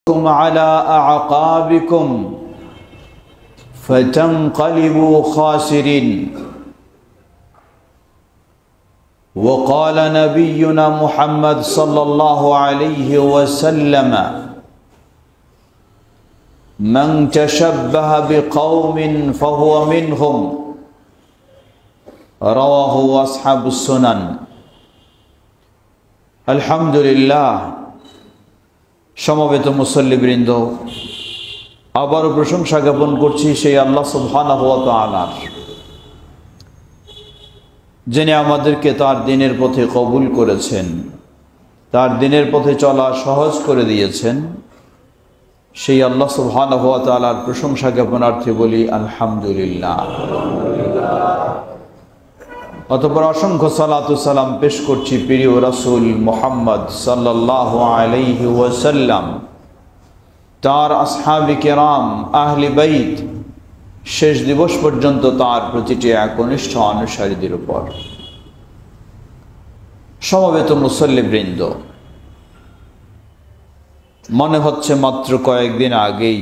على أعقابكم فتنقلبوا خاسرين وقال نبينا محمد صلى الله عليه وسلم من تشبه بقوم فهو منهم رواه أصحاب السنن الحمد لله সমবেত মুসল্লিবৃন্দ, আবারও প্রশংসা জ্ঞাপন করছি সেই আল্লাহ সুবহানাহু ওয়া তাআলার, যিনি আমাদেরকে তার দ্বীনের পথে কবুল করেছেন, তার দ্বীনের পথে চলা সহজ করে দিয়েছেন। সেই আল্লাহ সুবহানাহু ওয়া তাআলার প্রশংসা জ্ঞাপনার্থে বলি আলহামদুলিল্লাহ। অতঃপর অসংখ্য সালাত ও সালাম পেশ করছি প্রিয় রাসূল মুহাম্মদ সাল্লাল্লাহু আলাইহি ওয়াসাল্লাম, তার আসহাবে কেরাম, আহলে বাইত, শেষ দিবস পর্যন্ত তার প্রতিটি একনিষ্ঠ অনুসারীদের উপর। সমবেত মুসল্লিবৃন্দ, মনে হচ্ছে মাত্র কয়েকদিন আগেই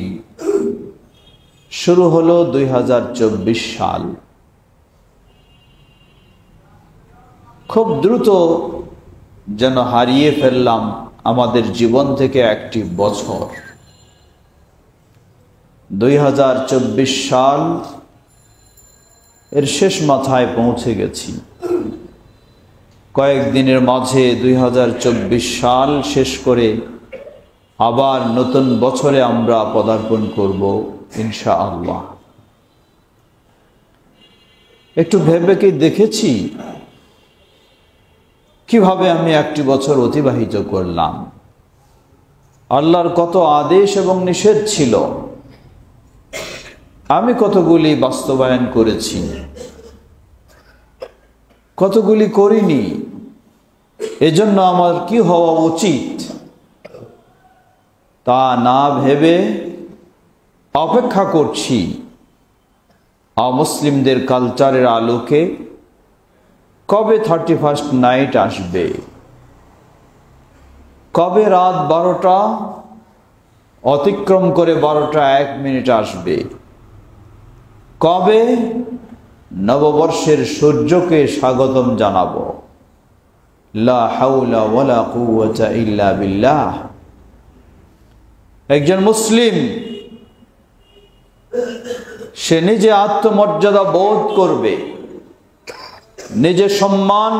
শুরু হলো 2024 সাল। খুব দ্রুত যেন হারিয়ে ফেললাম আমাদের জীবন থেকে একটি বছর। 2024 সাল এর শেষ মাথায় পৌঁছে গেছি। কয়েকদিনের মাঝে 2024 সাল শেষ করে আবার নতুন বছরে আমরা পদার্পণ করব ইনশাআল্লাহ। একটু ভেবে কি দেখেছি কিভাবে আমি একটি বছর অতিবাহিত করলাম? আল্লাহর কত আদেশ এবং নিষেধ ছিল, আমি কতগুলি বাস্তবায়ন করেছি, কতগুলি করিনি। এজন্য আমার কি হওয়া উচিত তা না ভেবে অপেক্ষা করছি অমুসলিমদের কালচারের আলোকে কবে 31st নাইট আসবে, কবে রাত 12টা অতিক্রম করে 12টা 1 মিনিট আসবে, কবে নববর্ষের সূর্যকে স্বাগতম জানাবো। লা হাওলা ওয়ালা কুওয়াতা ইল্লা বিল্লাহ। একজন মুসলিম সে নিজে আত্মমর্যাদা বোধ করবে, নিজে সম্মান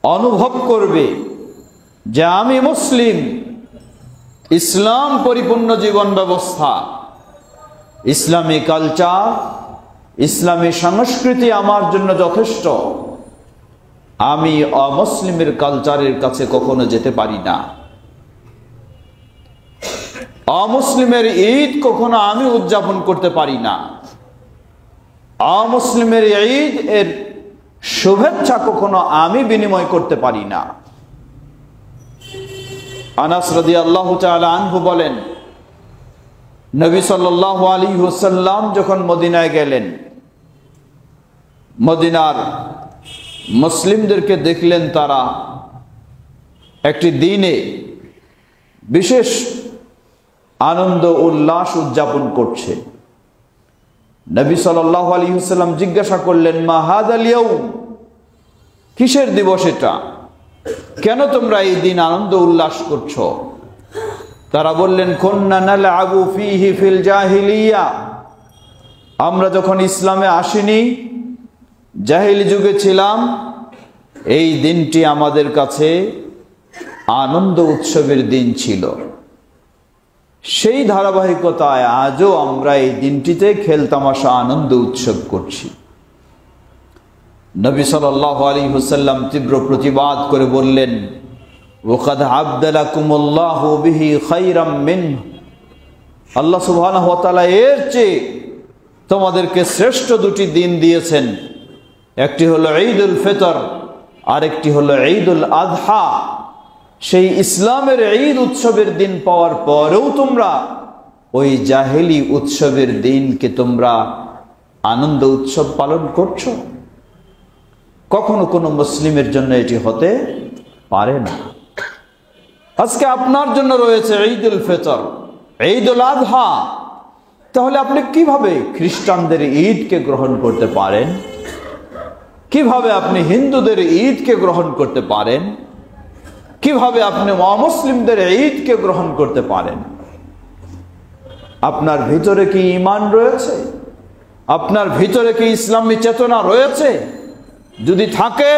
অনুভব করবে যে আমি মুসলিম, ইসলাম পরিপূর্ণ জীবন ব্যবস্থা, ইসলামী কালচার, ইসলামী সংস্কৃতি আমার জন্য যথেষ্ট। আমি অমুসলিমের কালচারের কাছে কখনো যেতে পারি না। অমুসলিমের ঈদ কখনো আমি উদযাপন করতে পারি না। অমুসলিমের ঈদ এর শুভেচ্ছা কখনো আমি বিনিময় করতে পারি না। আনাস রাদিয়াল্লাহু তাআলা আনহু বলেন, নবী সাল্লাল্লাহু আলাইহি ওয়াসাল্লাম যখন মদিনায় গেলেন, মদিনার মুসলিমদেরকে দেখলেন তারা একটি দিনে বিশেষ আনন্দ উল্লাস উদযাপন করছে। নবী সাল্লাল্লাহু আলাইহি ওয়াসাল্লাম জিজ্ঞাসা করলেন, মা হাযাল ইয়াউম, কিসের দিবস এটা, কেন তোমরা এই দিন আনন্দ উল্লাস করছো? তারা বললেন, কুন্না নালআবু ফীহি ফিল জাহিলিয়া, আমরা যখন ইসলামে আসিনি, জাহিলি যুগে ছিলাম, এই দিনটি আমাদের কাছে আনন্দ উৎসবের দিন ছিল। সেই ধারাবাহিকতায় আজও আমরা এই দিনটিতে খেলতামাশা আনন্দ উৎসব করছি। নবী সাল্লাল্লাহু আলাইহি ওয়াসাল্লাম তীব্র প্রতিবাদ করে বললেন, ওয়াকাদ আবদালাকুমুল্লাহু বিহি খায়রাম মিনহু, আল্লাহ সুবহানাহু ওয়া তাআলা এর চেয়ে তোমাদেরকে শ্রেষ্ঠ দুটি দিন দিয়েছেন। একটি হলো ঈদুল ফিতর, আরেকটি হলো ঈদুল আযহা। সেই ইসলামের ঈদ উৎসবের দিন পাওয়ার পরেও তোমরা ওই জাহেলি উৎসবের দিনকে তোমরা আনন্দ উৎসব পালন করছো। কখনো কোনো মুসলিমের জন্য এটি হতে পারে না। আজকে আপনার জন্য রয়েছে ঈদুল ফিতর, ঈদুল আযহা। তাহলে আপনি কিভাবে খ্রিস্টানদের ঈদকে গ্রহণ করতে পারেন? কিভাবে আপনি হিন্দুদের ঈদকে গ্রহণ করতে পারেন? কিভাবে আপনি অমুসলিমদের ঈদকে গ্রহণ করতে পারেন? আপনার ভিতরে কি ঈমান রয়েছে? আপনার ভিতরে কি ইসলামী চেতনা রয়েছে? যদি থাকে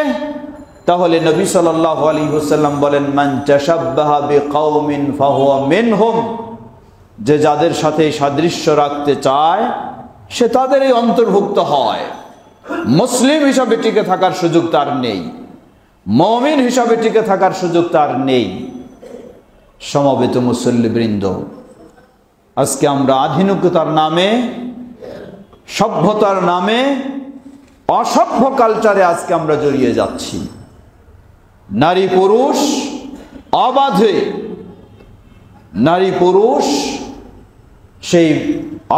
তাহলে নবী সাল্লাল্লাহু আলাইহি ওয়াসাল্লাম বলেন, মান তাশাব্বাহা বিকাউমিন ফাহুয়া মিনহুম, যে যাদের সাথে সাদৃশ্য রাখতে চায় সে তাদেরই অন্তর্ভুক্ত হয়। মুসলিম হিসাবে টিকে থাকার সুযোগ তার নেই, মুমিন হিসাবে টিকে থাকার সুযোগ তার নেই। সমবেত মুসল্লিবৃন্দ, আজকে আমরা আধুনিকতার নামে, সভ্যতার নামে অসভ্য কালচারে আজকে আমরা জড়িয়ে যাচ্ছি। নারী পুরুষ অবাধে, নারী পুরুষ সেই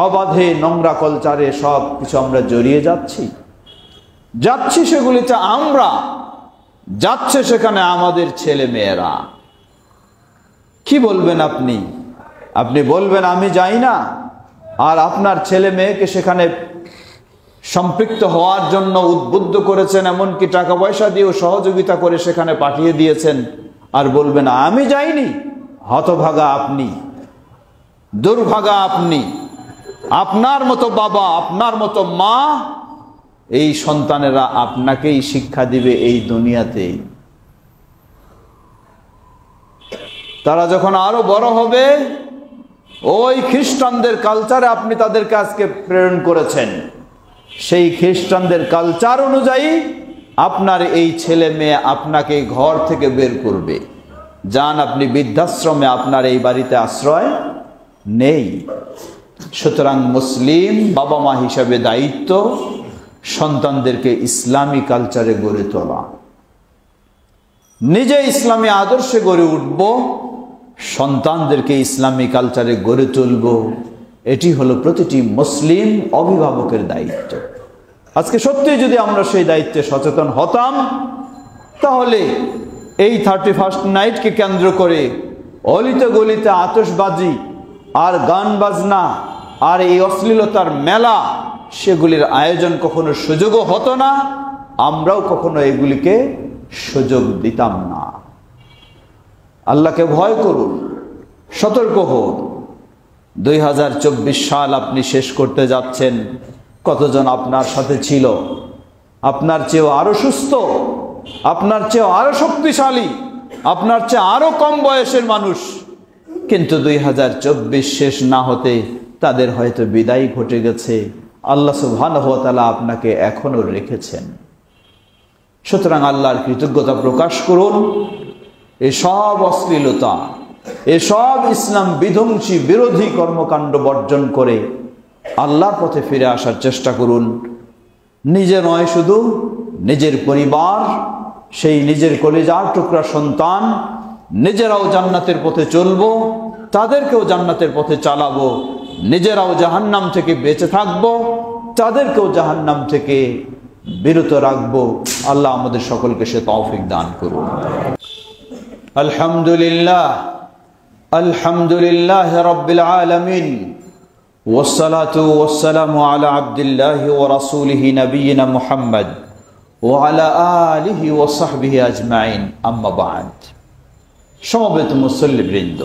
অবাধে নোংরা কালচারে সব কিছু আমরা জড়িয়ে যাচ্ছি সেগুলিতে আমরা, যাচ্ছে সেখানে আমাদের ছেলে মেয়েরা। কি বলবেন আপনি? আপনি বলবেন আমি যাই না, আর আপনার ছেলে মেয়েকে সেখানে সম্পৃক্ত হওয়ার জন্য উদ্বুদ্ধ করেছেন, এমনকি টাকা পয়সা দিয়েও সহযোগিতা করে সেখানে পাঠিয়ে দিয়েছেন, আর বলবেন আমি যাইনি। হতভাগা আপনি, দুর্ভাগা আপনি। আপনার মতো বাবা, আপনার মতো মা, এই সন্তানেরা আপনাকেই শিক্ষা দিবে এই দুনিয়াতে। তারা যখন আরো বড় হবে, ওই খ্রিস্টানদের কালচারে আপনি তাদেরকে আজকে প্রেরণ করেছেন, সেই খ্রিস্টানদের কালচার অনুযায়ী আপনার এই ছেলে মেয়ে আপনাকে ঘর থেকে বের করবে। যান আপনি বৃদ্ধাশ্রমে, আপনার এই বাড়িতে আশ্রয় নেই। সুতরাং মুসলিম বাবা মা হিসাবে দায়িত্ব সন্তানদেরকে ইসলামী কালচারে গড়ে তোলা। নিজে ইসলামী আদর্শে গড়ে উঠব, সন্তানদেরকে ইসলামী কালচারে গড়ে তুলব। এটি হলো প্রতিটি মুসলিম অভিভাবকের দায়িত্ব। আজকে সত্যি যদি আমরা সেই দায়িত্বে সচেতন হতাম, তাহলে এই 31st নাইটকে কেন্দ্র করে অলিতে গলিতে আতশবাজি আর গান বাজনা আর এই অশ্লীলতার মেলা, সেগুলির আয়োজন কখনো সুযোগও হতো না, আমরাও কখনো এগুলিকে সুযোগ দিতাম না। আল্লাহকে ভয় করুন, সতর্ক হন। 2024 সাল আপনি শেষ করতে যাচ্ছেন। কতজন আপনার সাথে ছিল আপনার চেয়েও আরো সুস্থ, আপনার চেয়েও আরো শক্তিশালী, আপনার চেয়ে আরো কম বয়সের মানুষ, কিন্তু 2024 শেষ না হতে তাদের হয়তো বিদায় ঘটে গেছে। আল্লাহ সুবহানাহু ওয়া তাআলা আপনাকে এখনো রেখেছেন। সুতরাং আল্লাহর কৃতজ্ঞতা প্রকাশ করুন। এসব অশ্লীলতা, এসব ইসলাম বিধ্বংসী বিরোধী কর্মকাণ্ড বর্জন করে আল্লাহর পথে ফিরে আসার চেষ্টা করুন। নিজে নয়, শুধু নিজের পরিবার, সেই নিজের কলিজার টুকরা সন্তান, নিজেরাও জান্নাতের পথে চলবো, তাদেরকেও জান্নাতের পথে চালাবো। নিজেরাও জাহান্নাম থেকে বেঁচে থাকবো, তাদেরকেও জাহান্নাম থেকে বিরত রাখবো। আল্লাহ আমাদের সকলকে সে তৌফিক দান করুন। আলহামদুলিল্লাহ, আলহামদুলিল্লাহ রাব্বিল আলামিন, ওয়াসসালাতু ওয়াসসালামু আলা আবদিল্লাহি ওয়া রাসূলিহি নবিয়িনা মুহাম্মদ ওয়া আলা আলিহি ওয়া সাহবিহি আজমাইন, আম্মা বা'দ। সমবেত মুসল্লিবৃন্দ,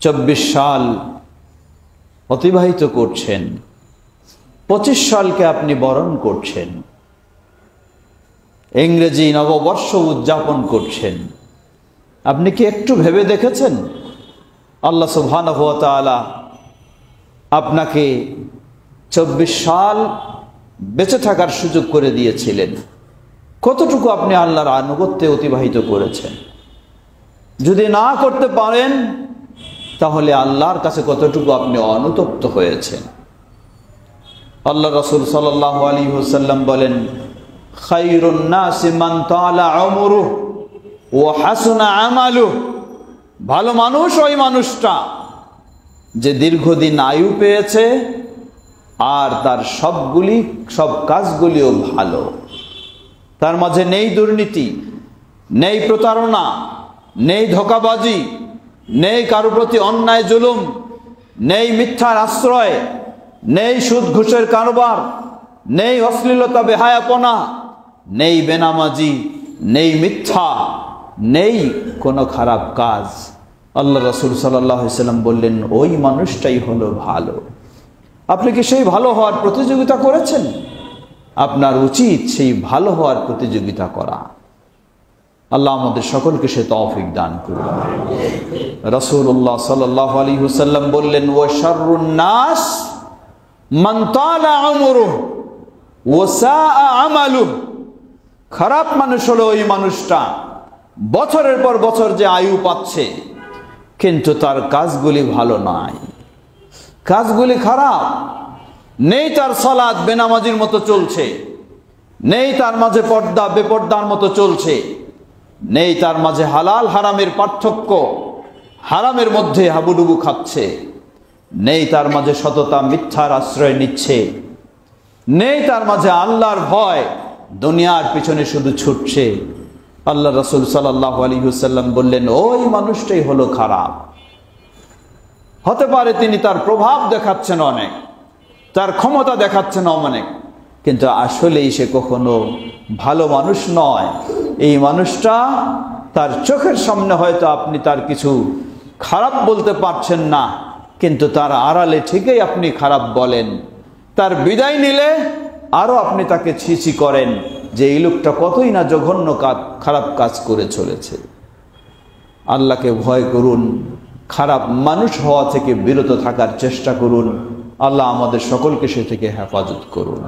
24 সাল অতিবাহিত করছেন, 25 সালকে আপনি বরণ করছেন, ইংরেজি নববর্ষ উদযাপন করছেন। আপনি কি একটু ভেবে দেখেছেন আল্লাহ সুবহানাহু ওয়া তাআলা আপনাকে 24 সাল বেঁচে থাকার সুযোগ করে দিয়েছিলেন? কতটুকু আপনি আল্লাহর আনুগত্যে অতিবাহিত করেছেন? যদি না করতে পারেন তাহলে আল্লাহর কাছে কতটুকু আপনি অনুতপ্ত হয়েছেন? আল্লাহ রাসূল সাল্লাল্লাহু আলাইহি ওয়াসাল্লাম বলেন, খায়রুন নাসি মান তালা উমরুহু ওয়া হাসুনা আমালুহু। ভালো মানুষ ওই মানুষটা যে দীর্ঘদিন আয়ু পেয়েছে আর তার সব কাজগুলিও ভালো, তার মাঝে নেই দুর্নীতি, নেই প্রতারণা, নেই ধোঁকাবাজি, নেই কারো প্রতি অন্যায় জুলুম, নেই মিথ্যার আশ্রয়, নেই সুদ ঘুষের কারবার, নেই অশ্লীলতা বেহায়াপনা, নেই বেনামাজি, নেই মিথ্যা, নেই কোনো খারাপ কাজ। আল্লাহ রাসূল সাল্লাল্লাহু আলাইহি সাল্লাম বললেন, ওই মানুষটাই হলো ভালো। আপনি কি সেই ভালো হওয়ার প্রতিযোগিতা করেছেন? আপনার উচিত সেই ভালো হওয়ার প্রতিযোগিতা করা। আল্লাহ আমাদের সকলকে সে তৌফিক দান করুন। রাসূলুল্লাহ সাল্লাল্লাহু আলাইহি ওয়াসাল্লাম বললেন, ওয়া শাররুন নাস মান তালা উমরুহু ওয়া সাআ আমালুহু। খারাপ মানুষ হলো ওই মানুষটা বছরের পর বছর যে আয়ু পাচ্ছে, কিন্তু তার কাজগুলি ভালো নয়, কাজগুলি খারাপ। নেই তার সালাত বেনামাজির মতো চলছে, নেই তার মাঝে পর্দা বেপর্দার মতো চলছে, নেই তার মাঝে হালাল হারামের পার্থক্য, হারামের মধ্যে হাবুডুবু খাচ্ছে, নেই তার মাঝে সততা মিথ্যার আশ্রয় নিচ্ছে, নেই তার মাঝে আল্লাহর ভয়, দুনিয়ার পিছনে শুধু ছুটছে। আল্লাহ রাসূল সাল্লাল্লাহু আলাইহি ওয়াসাল্লাম বললেন, ওই মানুষটাই হলো খারাপ। হতে পারে তিনি তার প্রভাব দেখাচ্ছেন অনেক, তার ক্ষমতা দেখাচ্ছেন অনেক, কিন্তু আসলেই সে কখনো ভালো মানুষ নয়। এই মানুষটা তার চোখের সামনে হয়তো আপনি তার কিছু খারাপ বলতে পারছেন না, কিন্তু তার আড়ালে ঠিকই আপনি খারাপ বলেন। তার বিদায় নিলে আরো আপনি তাকে ছিছি করেন যে এই লোকটা কতই না জঘন্য খারাপ কাজ করে চলেছে। আল্লাহকে ভয় করুন, খারাপ মানুষ হওয়া থেকে বিরত থাকার চেষ্টা করুন। আল্লাহ আমাদের সকলকে সে থেকে হেফাজত করুন।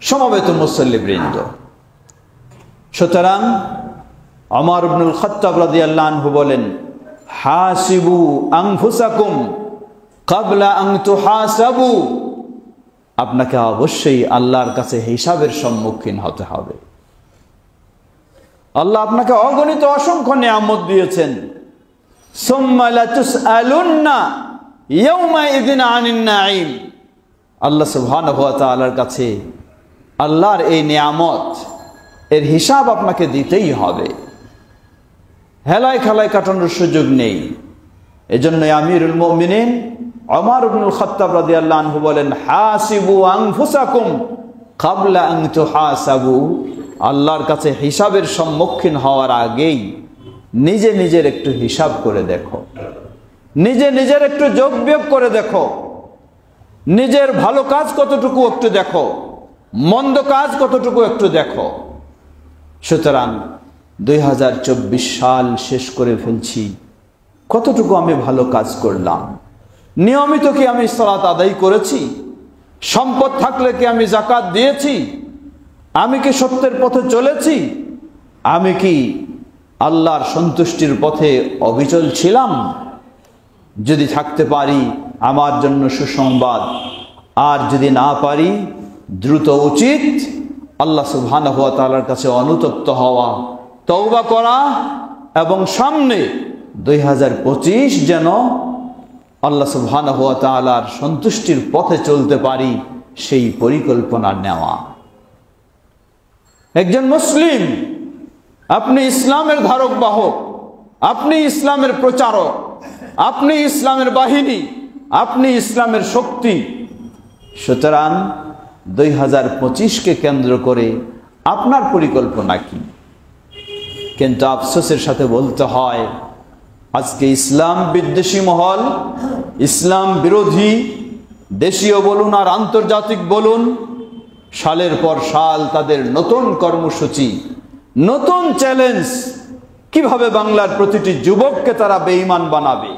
সমবেত মুসল্লিবৃন্দ, সুতরাং ওমর ইবনুল খাত্তাব রাদিয়াল্লাহু আনহু বলেন, হাসিবু আনফুসাকুম ক্বাবলা আন তুহাসাবু। আপনাকে অবশ্যই আল্লাহর কাছে হিসাবের সম্মুখীন হতে হবে। আল্লাহ আপনাকে অগণিত অসংখ্য নিয়ামত দিয়েছেন। সুম্মা লাতুসআলুন্না ইয়াওমাইযিন আনিন নাঈম। আল্লাহ সুবহানাহু ওয়া তাআলার কাছে আল্লাহর এই নিয়ামত এর হিসাব আপনাকে দিতেই হবে। হেলায় খেলায় কাটানোর সুযোগ নেই। এজন্যই আমিরুল মুমিনিন ওমর ইবনুল খাত্তাব রাদিয়াল্লাহু আনহু বলেন, হাসিবু আনফুসাকুম ক্বাবলা আন তুহাসাবু। আল্লাহর কাছে হিসাবের সম্মুখীন হওয়ার আগেই নিজে নিজের একটু হিসাব করে দেখো, নিজে নিজের একটু যোগ বিয়োগ করে দেখো, নিজের ভালো কাজ কতটুকু একটু দেখো, মন্দ কাজ কতটুকু একটু দেখো। সুতরাং 2024 সাল শেষ করে ফেলছি, কতটুকু আমি ভালো কাজ করলাম? নিয়মিত কি আমি সালাত আদায় করেছি? সম্পদ থাকলে কি আমি যাকাত দিয়েছি? আমি কি সত্যের পথে চলেছি? আমি কি আল্লাহর সন্তুষ্টির পথে অবিচল ছিলাম? যদি থাকতে পারি আমার জন্য সুসংবাদ, আর যদি না পারি দ্রুত উচিত আল্লাহ সুবহানাহু ওয়া তাআলার কাছে অনুতপ্ত হওয়া, তওবা করা, এবং সামনে 2025 যেন আল্লাহ সুবহানাহু ওয়া তাআলার সন্তুষ্টির পথে চলতে পারি সেই পরিকল্পনা নেওয়া। একজন মুসলিম, আপনি ইসলামের ধারক বাহক, আপনি ইসলামের প্রচারক, আপনি ইসলামের বাহিনী, আপনি ইসলামের শক্তি। সুতরাং 2025কে কেন্দ্র করে আপনার পরিকল্পনা কি? কিন্তু আফসোসের সাথে বলতে হয়, আজকে ইসলাম বিদ্বেষী মহল, ইসলাম বিরোধী, দেশীয় বলুন আর আন্তর্জাতিক বলুন, সালের পর সাল তাদের নতুন কর্মসূচি, নতুন চ্যালেঞ্জ। কিভাবে বাংলার প্রতিটি যুবককে তারা বেঈমান বানাবে,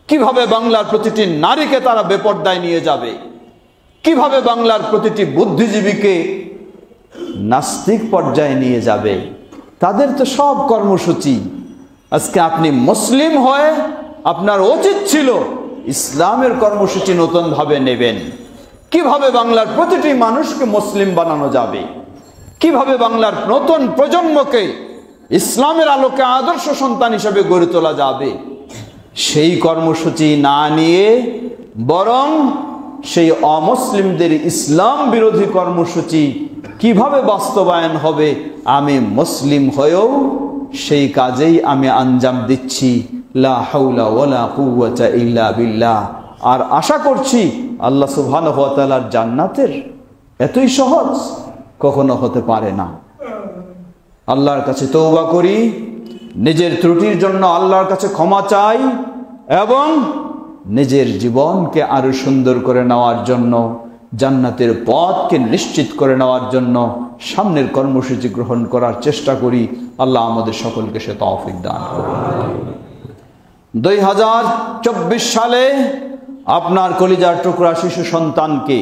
কিভাবে বাংলার প্রতিটি নারীকে তারা বেপর্দায় নিয়ে যাবে, কিভাবে বাংলার প্রতিটি বুদ্ধিজীবীকে নাস্তিক পর্যায়ে নিয়ে যাবে, তাদের তো সব কর্মসূচি। আজকে আপনি মুসলিম হয়ে আপনার উচিত ছিল ইসলামের কর্মসূচি নতুন ভাবে নেবেন। কিভাবে বাংলার প্রতিটি মানুষকে মুসলিম বানানো যাবে, কিভাবে বাংলার নতুন প্রজন্মকে ইসলামের আলোকে আদর্শ সন্তান হিসেবে গড়ে তোলা যাবে, সেই কর্মসূচি না নিয়ে বরং সেই অমুসলিমদের ইসলাম বিরোধী কর্মসূচি কিভাবে বাস্তবায়ন হবে, আমি মুসলিম হয়েও সেই কাজেই আমি আঞ্জাম দিচ্ছি। লা হাওলা ওয়ালা কুওয়াতা ইল্লা বিল্লাহ। আর আশা করছি আল্লাহ সুবহানাহু ওয়া তাআলার জান্নাতের এতই সহজ কখনো হতে পারে না। আল্লাহর কাছে তওবা করি, নিজের ত্রুটির জন্য আল্লাহর কাছে ক্ষমা চাই এবং নিজের জীবনকে আরো সুন্দর করে নেওয়ার জন্য, জান্নাতের পথকে নিশ্চিত করে নেওয়ার জন্য সামনের কর্মসূচি গ্রহণ করার চেষ্টা করি। আল্লাহ আমাদের সকলকে সে তৌফিক দান করুন। 2024 সালে আপনার কলিজার টুকরা শিশু সন্তানকে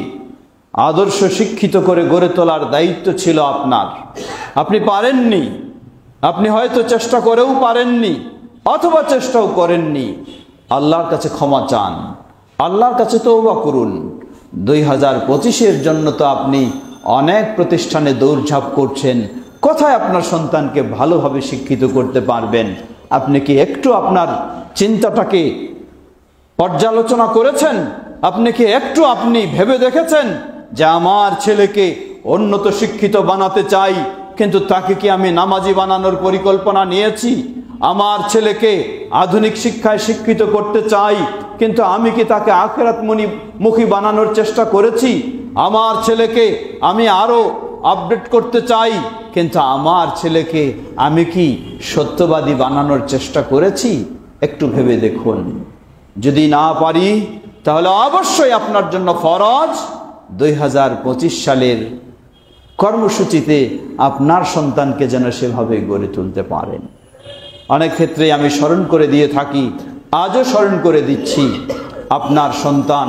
আদর্শ শিক্ষিত করে গড়ে তোলার দায়িত্ব ছিল আপনার। আপনি পারেননি, আপনি হয়তো চেষ্টা করেও পারেননি অথবা চেষ্টাও করেননি। আল্লাহর কাছে ক্ষমা চান, আল্লাহর কাছে তওবা করুন। 2025-এর জন্য তো আপনি অনেক প্রতিষ্ঠানে দৌড়ঝাঁপ করছেন, কোথায় আপনার সন্তানকে ভালোভাবে শিক্ষিত করতে পারবেন? আপনি কি একটু আপনার চিন্তাটাকে পর্যালোচনা করেছেন? আপনি কি একটু আপনি ভেবে দেখেছেন যে আমার ছেলেকে উন্নত শিক্ষিত বানাতে চাই, কিন্তু তাকে কি আমি নামাজি বানানোর পরিকল্পনা নিয়েছি? আমার ছেলেকে আধুনিক শিক্ষায় শিক্ষিত করতে চাই, কিন্তু আমি কি তাকে আখিরাত মুখী বানানোর চেষ্টা করেছি? আমার ছেলেকে আমি আরো আপডেট করতে চাই, কিন্তু আমার ছেলেকে আমি কি সত্যবাদী বানানোর চেষ্টা করেছি? একটু ভেবে দেখুন। যদি না পারি তাহলে অবশ্যই আপনার জন্য ফরজ 2025 সালের কর্মসূচিতে আপনার সন্তানকে যেন সেভাবে গড়ে তুলতে পারেন। অনেক ক্ষেত্রে আমি স্মরণ করে দিয়ে থাকি, আজও স্মরণ করে দিচ্ছি, আপনার সন্তান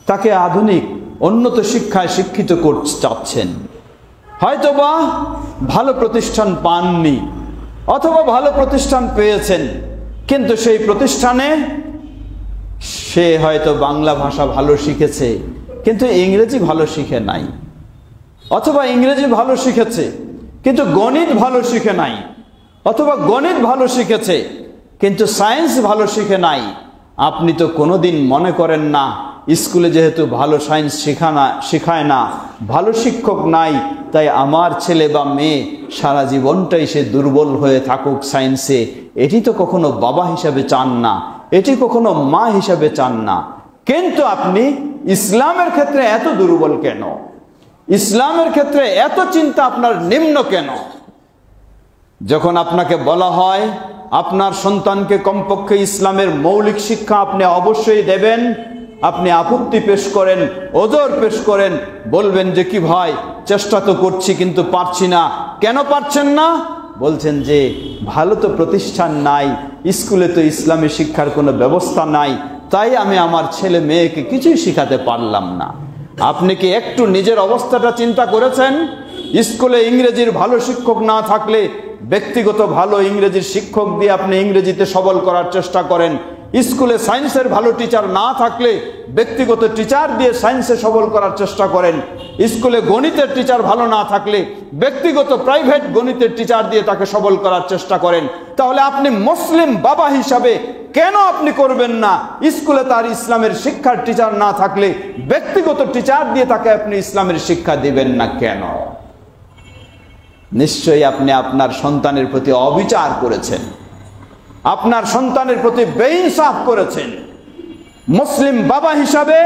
তাকে আধুনিক উন্নত শিক্ষায় শিক্ষিত করতে চাচ্ছেন, হয়তোবা ভালো প্রতিষ্ঠান পাননি অথবা ভালো প্রতিষ্ঠান পেয়েছেন, কিন্তু সেই প্রতিষ্ঠানে সে হয়তো বাংলা ভাষা ভালো শিখেছে কিন্তু ইংরেজি ভালো শিখে নাই, অথবা ইংরেজি ভালো শিখেছে কিন্তু গণিত ভালো শিখে নাই, অথবা গণিত ভালো শিখেছে কিন্তু সায়েন্স ভালো শিখে নাই। আপনি তো কোনোদিন মনে করেন না স্কুলে যেহেতু ভালো সায়েন্স শেখায় না, ভালো শিক্ষক নাই, তাই আমার ছেলে বা মেয়ে সারা জীবনটাই সে দুর্বল হয়ে থাকুক সায়েন্সে। এটি তো কখনো বাবা হিসাবে চান না, এটি কখনো মা হিসাবে চান না। কিন্তু আপনি ইসলামের ক্ষেত্রে এত দুর্বল কেন? ইসলামের ক্ষেত্রে এত চিন্তা আপনার নিম্ন কেন? যখন আপনাকে বলা হয় আপনার সন্তানকে কমপক্ষে ইসলামের মৌলিক শিক্ষা আপনি অবশ্যই দেবেন, আপনি আপত্তি পেশ করেন, ওজর পেশ করেন, বলবেন যে কি ভাই চেষ্টা তো করছি কিন্তু পারছি না। কেন পারছেন না? বলছেন যে ভালো তো প্রতিষ্ঠান নাই, স্কুলে তো ইসলামী শিক্ষার কোনো ব্যবস্থা নাই, তাই আমি আমার ছেলে মেয়েকে কিছুই শিখাতে পারলাম না। আপনি কি একটু নিজের অবস্থাটা চিন্তা করেছেন? স্কুলে ইংরেজির ভালো শিক্ষক না থাকলে ব্যক্তিগত ভালো ইংরেজির শিক্ষক দিয়ে আপনি ইংরেজিতে সবল করার চেষ্টা করেন। স্কুলে সায়েন্সের ভালো টিচার না থাকলে ব্যক্তিগত টিচার দিয়ে সায়েন্সে সবল করার চেষ্টা করেন। স্কুলে গণিতের টিচার ভালো না থাকলে ব্যক্তিগত প্রাইভেট গণিতের টিচার দিয়ে তাকে সবল করার চেষ্টা করেন। তাহলে আপনি মুসলিম বাবা হিসাবে কেন আপনি করবেন না? স্কুলে তার ইসলামের শিক্ষার টিচার না থাকলে ব্যক্তিগত টিচার দিয়ে তাকে আপনি ইসলামের শিক্ষা দিবেন না কেন? নিশ্চয়ই আপনি আপনার সন্তানের প্রতি অবিচার করেছেন, আপনার সন্তানের প্রতি বেইনসাফ করেছেন। মুসলিম বাবা হিসাবে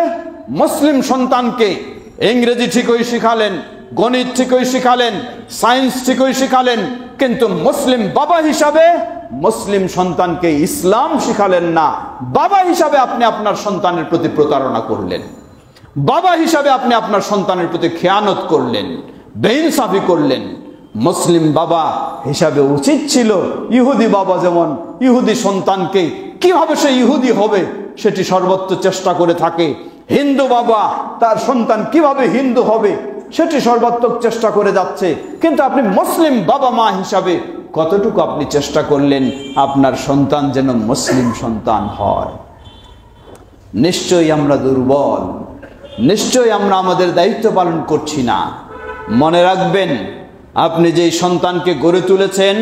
মুসলিম সন্তানকে ইংরেজি ঠিকই শিখালেন, গণিত ঠিকই শিখালেন, সায়েন্স ঠিকই শিখালেন, কিন্তু মুসলিম বাবা হিসাবে মুসলিম সন্তানকে ইসলাম শিখালেন না। বাবা হিসাবে আপনি আপনার সন্তানের প্রতি প্রতারণা করলেন, বাবা হিসাবে আপনি আপনার সন্তানের প্রতি খেয়ানত করলেন, বেইনসাফি করলেন। মুসলিম বাবা হিসাবে উচিত ছিল ইহুদি বাবা যেমন ইহুদি সন্তানকে কিভাবে সে ইহুদি হবে সেটি সর্বোচ্চ চেষ্টা করে থাকে, হিন্দু বাবা তার সন্তান কিভাবে হিন্দু হবে সেটি সর্বাত্মক চেষ্টা করে যাচ্ছে। কিন্তু আপনি মুসলিম বাবা মা হিসাবে কতটুকু আপনি চেষ্টা করলেন আপনার সন্তান যেন মুসলিম সন্তান হয়? নিশ্চয়ই আমরা দুর্বল, নিশ্চয়ই আমরা আমাদের দায়িত্ব পালন করছি না। মনে রাখবেন, আপনি যেই সন্তানকে গড়ে তুলেছেন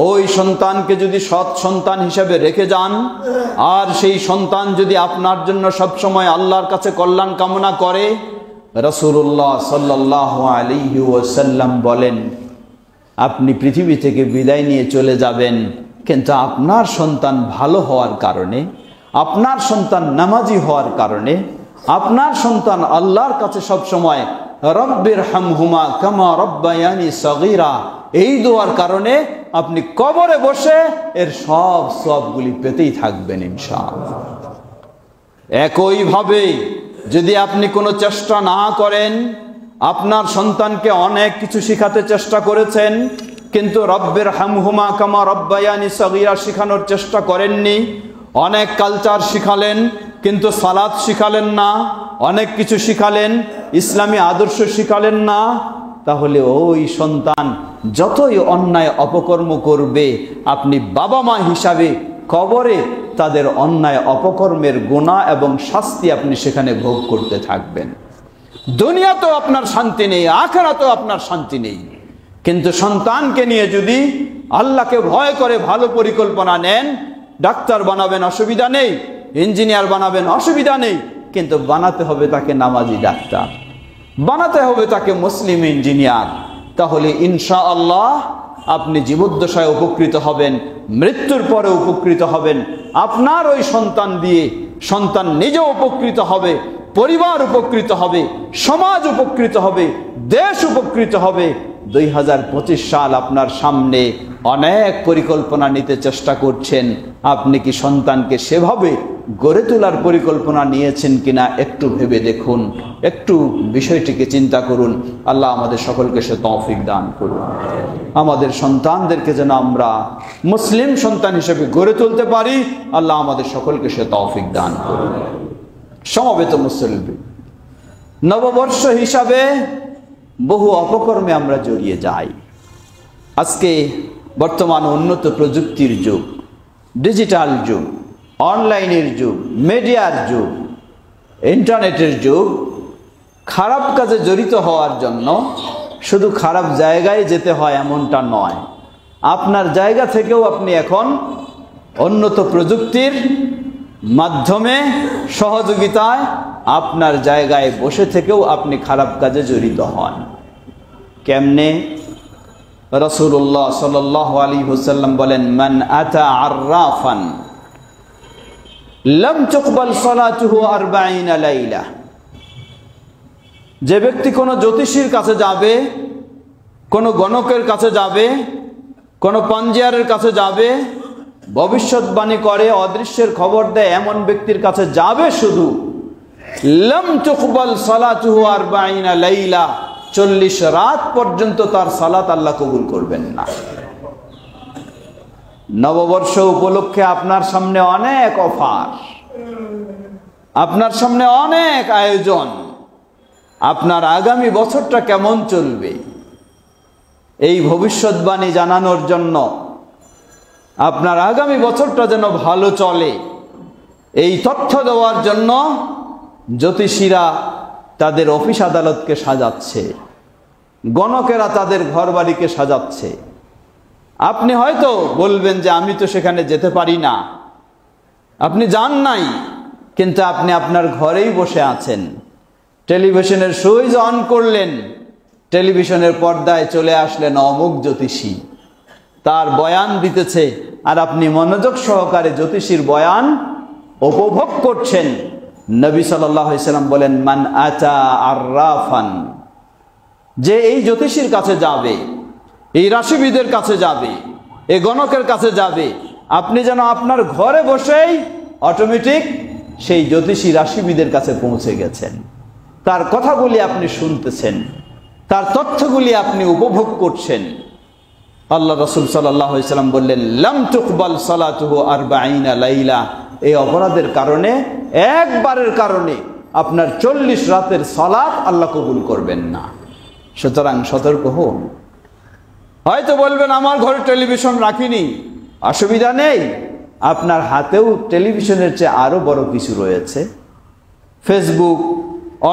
ওই সন্তানকে যদি সৎ সন্তান হিসেবে রেখে যান, আর সেই সন্তান যদি আপনার জন্য সবসময় আল্লাহর কাছে কল্যাণ কামনা করে, রাসূলুল্লাহ সাল্লাল্লাহু আলাইহি ওয়াসাল্লাম বলেন, আপনি পৃথিবী থেকে বিদায় নিয়ে চলে যাবেন, কিন্তু আপনার সন্তান ভালো হওয়ার কারণে, আপনার সন্তান নামাজি হওয়ার কারণে, আপনার সন্তান আল্লাহর কাছে সব সময় রব্বির হামহুমা কামা রব্বায়ানি সগীরা এই দোয়ার কারণে আপনি কবরে বসে এর সব সবগুলি পেতেই থাকবেন ইনশাআল্লাহ। একইভাবে যদি আপনি কোনো চেষ্টা না করেন, আপনার সন্তানকে অনেক কিছু শিখাতে চেষ্টা করেছেন, কিন্তু রব্বির হামহুমা কামা রব্বায়ানি সগীরা শিখানোর চেষ্টা করেননি, অনেক কালচার শিখালেন কিন্তু সালাত শিখালেন না, অনেক কিছু শিখালেন ইসলামী আদর্শ শিখালেন না, তাহলে ওই সন্তান যতই অন্যায় অপকর্ম করবে, আপনি বাবা মা হিসাবে কবরে তাদের অন্যায় অপকর্মের গুনাহ এবং শাস্তি আপনি সেখানে ভোগ করতে থাকবেন। দুনিয়াতেও আপনার শান্তি নেই, আখিরাতেও আপনার শান্তি নেই। কিন্তু সন্তানকে নিয়ে যদি আল্লাহকে ভয় করে ভালো পরিকল্পনা নেন, ডাক্তার বানাবেন অসুবিধা নেই, ইঞ্জিনিয়ার বানাবেন অসুবিধা নেই, কিন্তু বানাতে হবে তাকে নামাজি ডাক্তার, বানাতে হবে তাকে মুসলিম ইঞ্জিনিয়ার, তাহলে ইনশাআল্লাহ আপনি জীবদ্দশায় উপকৃত হবেন, মৃত্যুর পরে উপকৃত হবেন। আপনার ওই সন্তান দিয়ে সন্তান নিজেও উপকৃত হবে, পরিবার উপকৃত হবে, সমাজ উপকৃত হবে, দেশ উপকৃত হবে। 2025 সাল আপনার সামনে, অনেক পরিকল্পনা নিতে চেষ্টা করছেন, আপনি কি সন্তানকে সেভাবে গড়ে তোলার পরিকল্পনা নিয়েছেন কিনা একটু ভেবে দেখুন, একটু বিষয়টিকে চিন্তা করুন। আল্লাহ আমাদের সকলকে সে তৌফিক দান করুন, আমাদের সন্তানদেরকে যেন আমরা মুসলিম সন্তান হিসেবে গড়ে তুলতে পারি। আল্লাহ আমাদের সকলকে সে তৌফিক দান করুন। সমবেত মুসলিম, নববর্ষ হিসাবে বহু অপকর্মে আমরা জড়িয়ে যাই। আজকে বর্তমান উন্নত প্রযুক্তির যুগ, ডিজিটাল যুগ, অনলাইনের যুগ, মিডিয়ার যুগ, ইন্টারনেটের যুগ। খারাপ কাজে জড়িত হওয়ার জন্য শুধু খারাপ জায়গায় যেতে হয় এমনটা নয়, আপনার জায়গা থেকেও আপনি এখন উন্নত প্রযুক্তির মাধ্যমে সহযোগিতায় আপনার জায়গায় বসে থেকেও আপনি খারাপ কাজে জড়িত হন। কেমনে? রাসূলুল্লাহ সাল্লাল্লাহু আলাইহি ওয়াসাল্লাম বলেন, মান আতা আররাফান লাম তুকবাল সালাতুহু 40 লাইলা। যে ব্যক্তি কোনো জ্যোতিষীর কাছে যাবে, কোনো গণকের কাছে যাবে, কোনো পঞ্জিয়ারের কাছে যাবে, ভবিষ্যৎবাণী করে, অদৃশ্যের খবর দেয়, এমন ব্যক্তির কাছে যাবে, শুধু লাম তুকবাল সালাতুহু 40 লাইলা, 40 রাত পর্যন্ত তার সালাত আল্লাহ কবুল করবেন না। নববর্ষ উপলক্ষে আপনার সামনে অনেক অফার, আপনার সামনে অনেক আয়োজন। আপনার আগামী বছরটা কেমন চলবে এই ভবিষ্যৎবাণী জানানোর জন্য, আপনার আগামী বছরটা যেন ভালো চলে এই তথ্য দেওয়ার জন্য জ্যোতিষীরা তাদের অফিস আদালতকে সাজাচ্ছে, গণকেরা তাদের ঘরবাড়িকে সাজাচ্ছে। আপনি হয়তো বলবেন যে আমি তো সেখানে যেতে পারি না, আপনি যান নাই, কিন্তু আপনি আপনার ঘরেই বসে আছেন, টেলিভিশনের সুইচ অন করলেন, টেলিভিশনের পর্দায় চলে আসলেন অমুক জ্যোতিষী, তার বয়ান দিতেছে, আর আপনি মনোযোগ সহকারে জ্যোতিষীর বয়ান উপভোগ করছেন। নবী সাল্লাল্লাহু আলাইহি সাল্লাম বলেন, মান আতা আররাফান, যে এই জ্যোতিষীর কাছে যাবে, এই রাশিবিদের কাছে যাবে, এই গণকের কাছে যাবে, আপনি যেন আপনার ঘরে বসেই অটোমেটিক সেই জ্যোতিষী রাশিবিদের কাছে পৌঁছে গেছেন, তার কথাগুলি আপনি শুনতেছেন, তার তথ্যগুলি আপনি উপভোগ করছেন। আল্লাহ রাসূল সাল্লাল্লাহু আলাইহি সাল্লাম বললেন, লাম তুকবাল সালাতুহু 40 লাইলা, এই অপরাধের কারণে, একবারের কারণে আপনার 40 রাতের সালাত আল্লাহ কবুল করবেন না। সুতরাং সতর্ক হন। হয়তো বলবেন আমার ঘরে টেলিভিশন রাখিনি, অসুবিধা নেই, আপনার হাতেও টেলিভিশনের চেয়ে আরো বড় কিছু রয়েছে, ফেসবুক,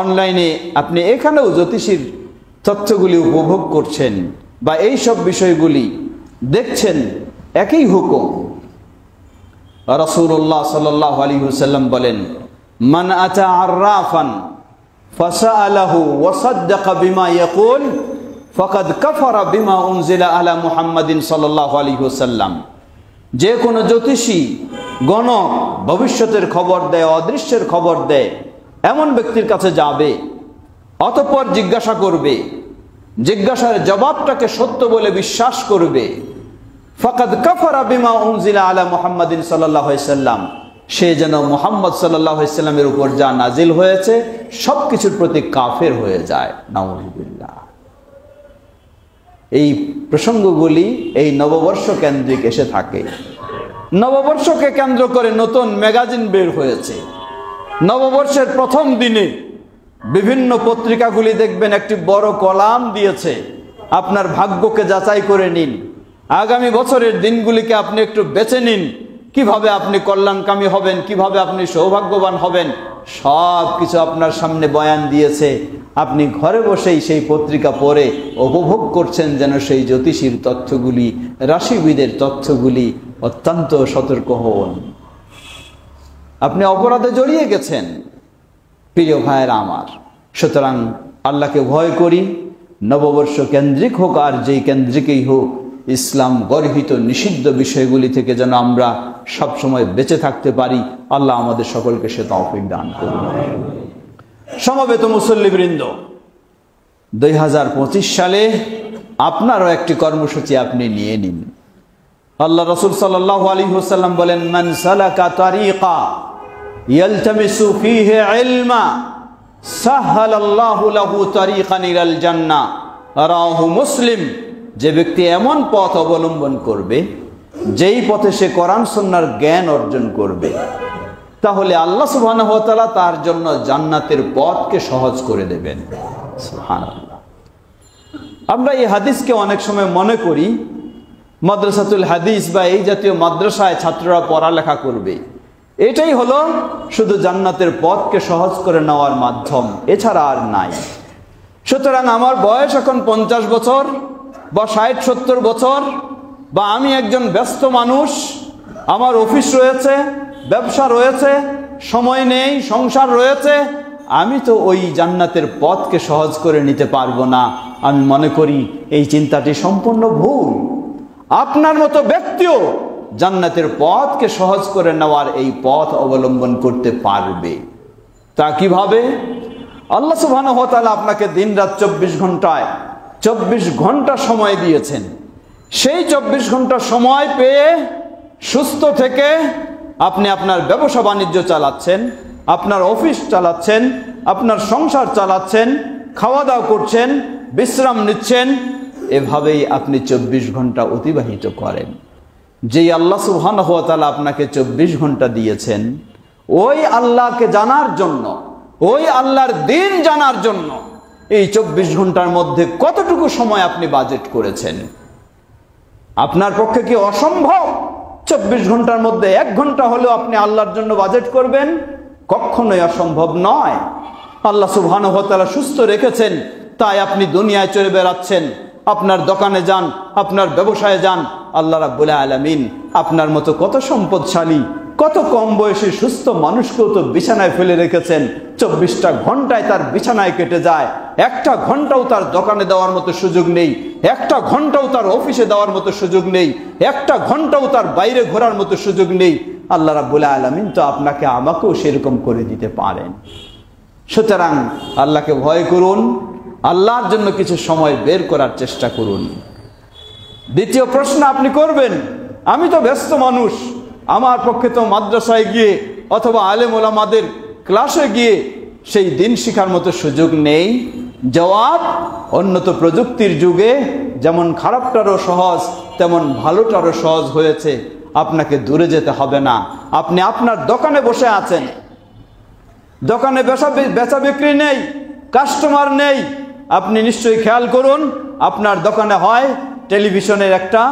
অনলাইনে আপনি এখানেও জ্যোতিষীর তথ্যগুলি উপভোগ করছেন বা এই সব বিষয়গুলি দেখছেন, একই হুকুম। রাসূলুল্লাহ সাল্লাল্লাহু আলাইহি ওয়াসাল্লাম বলেন, মান আতা আররাফান ফাসাআলাহু ওয়া সাদ্দাকা বিমা ইয়াকুল ফাকাদ কাফারা বিমা উনজিলা আলা মুহাম্মাদিন সাল্লাল্লাহু আলাইহি ওয়াসাল্লাম। যে কোনো জ্যোতিষী, গণক, ভবিষ্যতের খবর দেয়, অদৃশ্যের খবর দেয়, এমন ব্যক্তির কাছে যাবে, অতঃপর জিজ্ঞাসা করবে, জিজ্ঞাসার জবাবটাকে সত্য বলে বিশ্বাস করবে, ফাকাদ কাফারা বিমা উনজিলা আলা মুহাম্মাদিন সাল্লাল্লাহু আলাইহি ওয়াসাল্লাম, সে যেন মুহাম্মদ সাল্লাল্লাহু আলাইহি ওয়াসাল্লামের উপর যা নাজিল হয়েছে সবকিছুর প্রতি কাফের হয়ে যায়। নাউযুবিল্লাহ। এই প্রসঙ্গগুলি এই নববর্ষ কেন্দ্রিক এসে থাকে। নববর্ষকে কেন্দ্র করে নতুন ম্যাগাজিন বের হয়েছে। নববর্ষের প্রথম দিনে বিভিন্ন পত্রিকাগুলি দেখবেন একটি বড় কলাম দিয়েছে, আপনার ভাগ্যকে যাচাই করে নিন, আগামী বছরের দিনগুলিকে আপনি একটু বেছে নিন, কিভাবে আপনি কল্যাণকামী হবেন, কিভাবে আপনি সৌভাগ্যবান হবেন, সব কিছু আপনার সামনে বয়ান দিয়েছে। আপনি ঘরে বসেই সেই পত্রিকা পড়ে উপভোগ করছেন যেন সেই জ্যোতিষীর তথ্যগুলি, রাশিবিদের তথ্যগুলি। অত্যন্ত সতর্ক হন, আপনি অপরাধে জড়িয়ে গেছেন প্রিয় ভাইয়েরা আমার। সুতরাং আল্লাহকে ভয় করি, নববর্ষ কেন্দ্রিক হোক আর যেই কেন্দ্রিকই হোক, ইসলাম গর্হিত নিষিদ্ধ বিষয়গুলি থেকে যেন আমরা সবসময় বেঁচে থাকতে পারি। আল্লাহ আমাদের সকলকে সে তৌফিক দান করুন। সমবেত মুসল্লিবৃন্দ, 2025 সালে আপনারও একটি কর্মসূচি আপনি নিয়ে নিন। আল্লাহ রাসূল সাল্লাল্লাহু আলাইহি ওয়াসাল্লাম বলেন, মান সালাকা তারিকা ইয়ালতামিসু ফীহি ইলমা সাহালাল্লাহু লাহু তারিকান ইলাল জান্নাহ, রাওয়াহু মুসলিম। যে ব্যক্তি এমন পথ অবলম্বন করবে যেই পথে সে কোরআন সুন্নাহর জ্ঞান অর্জন করবে, তাহলে আল্লাহ সুবহানাহু ওয়া তাআলা তার জন্য জান্নাতের পথকে সহজ করে দেবেন। সুবহানাল্লাহ। আমরা এই হাদিসকে অনেক সময় মনে করি মাদ্রাসাতুল হাদিস বা এই জাতীয় মাদ্রাসায় ছাত্ররা পড়ালেখা করবে, এটাই হলো শুধু জান্নাতের পথকে সহজ করে নেওয়ার মাধ্যম, এছাড়া আর নাই। সুতরাং আমার বয়স এখন 50 বছর বা 60-70 বছর, বা আমি একজন ব্যস্ত মানুষ, আমার অফিস রয়েছে, ব্যবসা রয়েছে, সময় নেই, সংসার রয়েছে, আমি তো ওই জান্নাতের পথকে সহজ করে নিতে পারবো না। আমি মনে করি এই চিন্তাটি সম্পূর্ণ ভুল। আপনার মতো ব্যক্তিও জান্নাতের পথকে সহজ করে নেওয়ার এই পথ অবলম্বন করতে পারবে। তা কিভাবে? আল্লাহ সুবহানাহু ওয়া তাআলা আপনাকে দিনরাত 24 ঘন্টা সময় দিয়েছেন। সেই 24 ঘন্টা সময় পেয়ে সুস্থ থেকে আপনি আপনার ব্যবসা বাণিজ্য চালাচ্ছেন, আপনার অফিস চালাচ্ছেন, আপনার সংসার চালাচ্ছেন, খাওয়া দাওয়া করছেন, বিশ্রাম নিচ্ছেন, এভাবেই আপনি 24 ঘন্টা অতিবাহিত করেন। যেই আল্লাহ সুবহানাহু ওয়া তাআলা আপনাকে 24 ঘন্টা দিয়েছেন, ওই আল্লাহকে জানার জন্য, ওই আল্লাহর দ্বীন জানার জন্য এই 24 ঘন্টার মধ্যে কতটুকু সময় আপনি বাজেট করেছেন? আপনার পক্ষে কি অসম্ভব 24 ঘন্টার মধ্যে 1 ঘন্টা হলেও আপনি আল্লাহর জন্য বাজেট করবেন? কখনোই অসম্ভব নয়। আল্লাহ সুবহানাহু ওয়া তাআলা সুস্থ রেখেছেন, তাই আপনি দুনিয়ায় চলে বেড়াচ্ছেন। আপনার দোকানে যান, আপনার ব্যবসায়ে যান, আল্লাহ রাব্বুল আলামিন আপনার মতো কত সম্পদশালী, কত কম বয়সী সুস্থ মানুষকেও তো বিছানায় ফেলে রেখেছেন। 24টা ঘন্টায় তার বিছানায় কেটে যায়, 1টা ঘন্টাও তার দোকানে দেওয়ার মতো সুযোগ নেই, 1টা ঘন্টাও তার অফিসে দেওয়ার মতো সুযোগ নেই, 1টা ঘন্টাও তার বাইরে ঘোরার মতো সুযোগ নেই। আল্লাহ রাব্বুল আলামিন তো আপনাকে আমাকেও সেরকম করে দিতে পারেন। সুতরাং আল্লাহকে ভয় করুন, আল্লাহর জন্য কিছু সময় বের করার চেষ্টা করুন। দ্বিতীয় প্রশ্ন আপনি করবেন, আমি তো ব্যস্ত মানুষ, আমার পক্ষে তো মাদ্রাসায় গিয়ে অথবা আলেম ওলামাদের ক্লাসে গিয়ে সেই দিন শিখার মতো সুযোগ নেই। জবাব, উন্নত প্রযুক্তির যুগে যেমন খারাপটারও সহজ তেমন ভালোটারও সহজ হয়েছে। আপনাকে দূরে যেতে হবে না, আপনি আপনার দোকানে বসে আছেন, দোকানে বেচা বিক্রি নেই, কাস্টমার নেই, আপনি নিশ্চয়ই খেয়াল করুন আপনার দোকানে হয় টেলিভিশনের একটা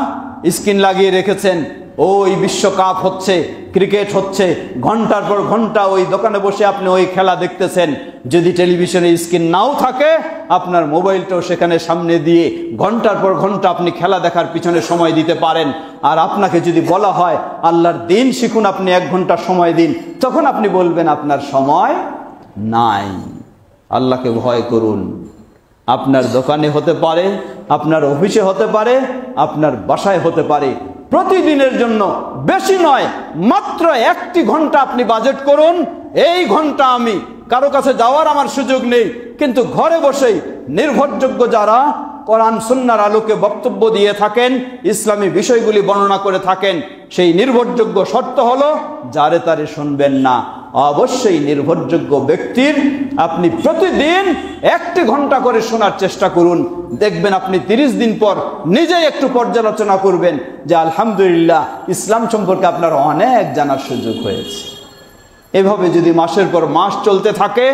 স্ক্রিন লাগিয়ে রেখেছেন, ওই বিশ্বকাপ হচ্ছে, ক্রিকেট হচ্ছে, ঘন্টার পর ঘন্টা ওই দোকানে বসে আপনি ওই খেলা দেখতেছেন। যদি টেলিভিশনের স্ক্রিন নাও থাকে, আপনার মোবাইলটাও সেখানে সামনে দিয়ে ঘন্টার পর ঘন্টা আপনি খেলা দেখার পিছনে সময় দিতে পারেন। আর আপনাকে যদি বলা হয় আল্লাহর দিন শিখুন, আপনি 1 ঘন্টা সময় দিন, তখন আপনি বলবেন আপনার সময় নাই। আল্লাহকে ভয় করুন। আপনার দোকানে হতে পারে, আপনার অফিসে হতে পারে, আপনার বাসায় হতে পারে। প্রতিদিনের জন্য, বেশি নয়, মাত্র 1টি ঘন্টা আপনি বাজেট করুন। এই ঘন্টা আমি কারো কাছে যাওয়ার আমার সুযোগ নেই, কিন্তু ঘরে বসেই নির্ভরযোগ্য যারা কোরআন সুন্নাহর আলোকে বক্তব্য দিয়ে থাকেন, ইসলামী বিষয়গুলি বর্ণনা করে থাকেন, সেই নির্ভরযোগ্য শর্ত হলো যারে তারে শুনবেন না। অবশ্যই নির্ভরযোগ্য ব্যক্তির আপনি প্রতিদিন 1টি ঘন্টা করে শোনার চেষ্টা করুন। দেখবেন আপনি 30 দিন পর নিজেই একটু পর্যালোচনা করবেন যে আলহামদুলিল্লাহ ইসলাম সম্পর্কে আপনার অনেক জানার সুযোগ হয়েছে। এভাবে যদি মাসের পর মাস চলতে থাকে,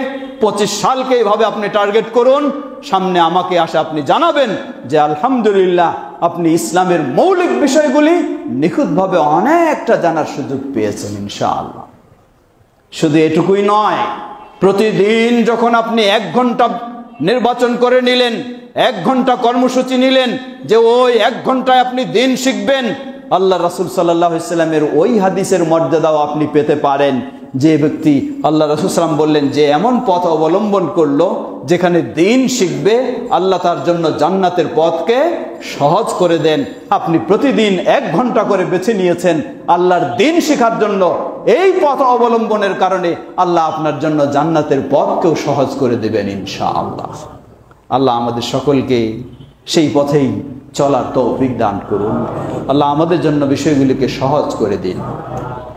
25 সালকে এভাবে আপনি টার্গেট করুন। সামনে আমাকে আসে আপনি জানাবেন যে আলহামদুলিল্লাহ আপনি ইসলামের মৌলিক বিষয়গুলি নিখুঁতভাবে অনেকটা জানার সুযোগ পেয়েছেন ইনশাআল্লাহ। শুধু এটুকুই নয়, প্রতিদিন যখন আপনি 1 ঘন্টা নির্বাচন করে নিলেন, 1 ঘন্টা কর্মসূচি নিলেন যে ওই 1 ঘন্টায় আপনি দিন শিখবেন, আল্লাহ রাসূল সাল্লাল্লাহু আলাইহি সাল্লামের ওই হাদিসের মর্যাদাও আপনি পেতে পারেন। যে ব্যক্তি, আল্লাহ রাসূল সাল্লাম বললেন যে এমন পথ অবলম্বন করলো যেখানে দিন শিখবে, আল্লাহ তার জন্য জান্নাতের পথকে সহজ করে দেন। আপনি প্রতিদিন 1 ঘন্টা করে বেছে নিয়েছেন আল্লাহর দিন শেখার জন্য। এই পথ অবলম্বনের কারণে আল্লাহ আপনার জন্য জান্নাতের পথকেও সহজ করে দেবেন ইনশাআল্লাহ। আল্লাহ আমাদের সকলকে সেই পথেই চলার তৌফিক দান করুন। আল্লাহ আমাদের জন্য বিষয়গুলিকে সহজ করে দিন।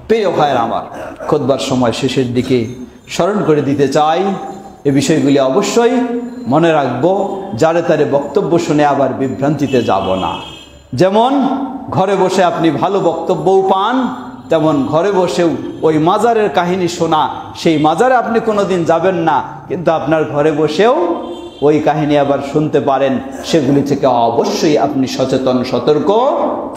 প্রিয় ভাইয়েরা আমার, খুতবার সময় শেষের দিকে স্মরণ করে দিতে চাই, এই বিষয়গুলি অবশ্যই মনে রাখবো, যারে তারে বক্তব্য শুনে আবার বিভ্রান্তিতে যাব না। যেমন ঘরে বসে আপনি ভালো বক্তব্যও পান, তেমন ঘরে বসেও ওই মাজারের কাহিনী শোনা, সেই মাজারে আপনি কোনোদিন যাবেন না, কিন্তু আপনার ঘরে বসেও ওই কাহিনী আবার শুনতে পারেন। সেগুলি থেকে অবশ্যই আপনি সচেতন সতর্ক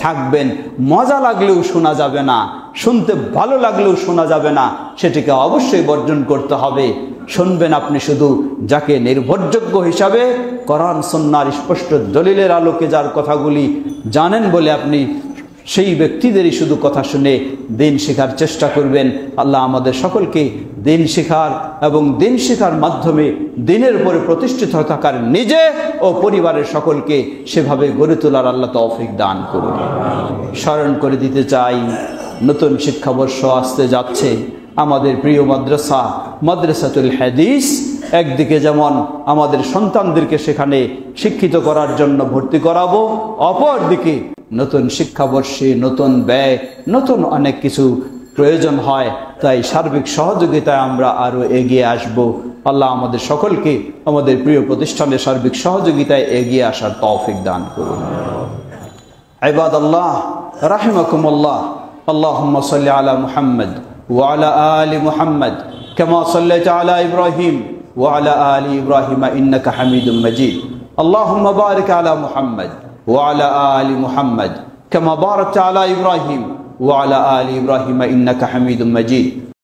থাকবেন। মজা লাগলেও শোনা যাবে না, শুনতে ভালো লাগলেও শোনা যাবে না, সেটিকে অবশ্যই বর্জন করতে হবে। শুনবেন আপনি শুধু যাকে নির্ভরযোগ্য হিসাবে কোরআন সুন্নাহর স্পষ্ট দলিলের আলোকে যার কথাগুলি জানেন বলে আপনি সেই ব্যক্তিদেরই শুধু কথা শুনে দিন শেখার চেষ্টা করবেন। আল্লাহ আমাদের সকলকে দিন শেখার এবং দিন শেখার মাধ্যমে দিনের উপরে প্রতিষ্ঠিত থাকার নিজে ও পরিবারের সকলকে সেভাবে গড়ে তোলার আল্লাহ তৌফিক দান করুন। স্মরণ করে দিতে চাই, নতুন শিক্ষাবর্ষ আসতে যাচ্ছে। আমাদের প্রিয় মাদ্রাসা মাদ্রাসাতুল হাদিস একদিকে যেমন আমাদের সন্তানদেরকে সেখানে শিক্ষিত করার জন্য ভর্তি করাবো, অপরদিকে নতুন শিক্ষাবর্ষে নতুন ব্যয়, নতুন অনেক কিছু প্রয়োজন হয়। তাই সার্বিক সহযোগিতায় আমরা আরো এগিয়ে আসব। আল্লাহ আমাদের সকলকে আমাদের প্রিয় প্রতিষ্ঠানের সার্বিক সহযোগিতায় এগিয়ে আসার তৌফিক দান করুন। ইবাদাল্লাহ রাহিমাকুমুল্লাহ, আল্লাহুম্মা সাল্লি আলা মুহাম্মদ ওয়া আলা আলি মুহাম্মদ কামা সাল্লাইতা আলা ইব্রাহিম ওয়া আলা আলি ইব্রাহিম ইন্নাকা হামিদুম মাজিদ। আল্লাহুম্মা বারিক আলা মুহাম্মদ ওয়া আলা আলি মুহাম্মদ কামা বারাকতা আলা ইব্রাহিম ওয়া আলা আলি ইব্রাহিম ইন্নাকা হামিদুম মাজিদ।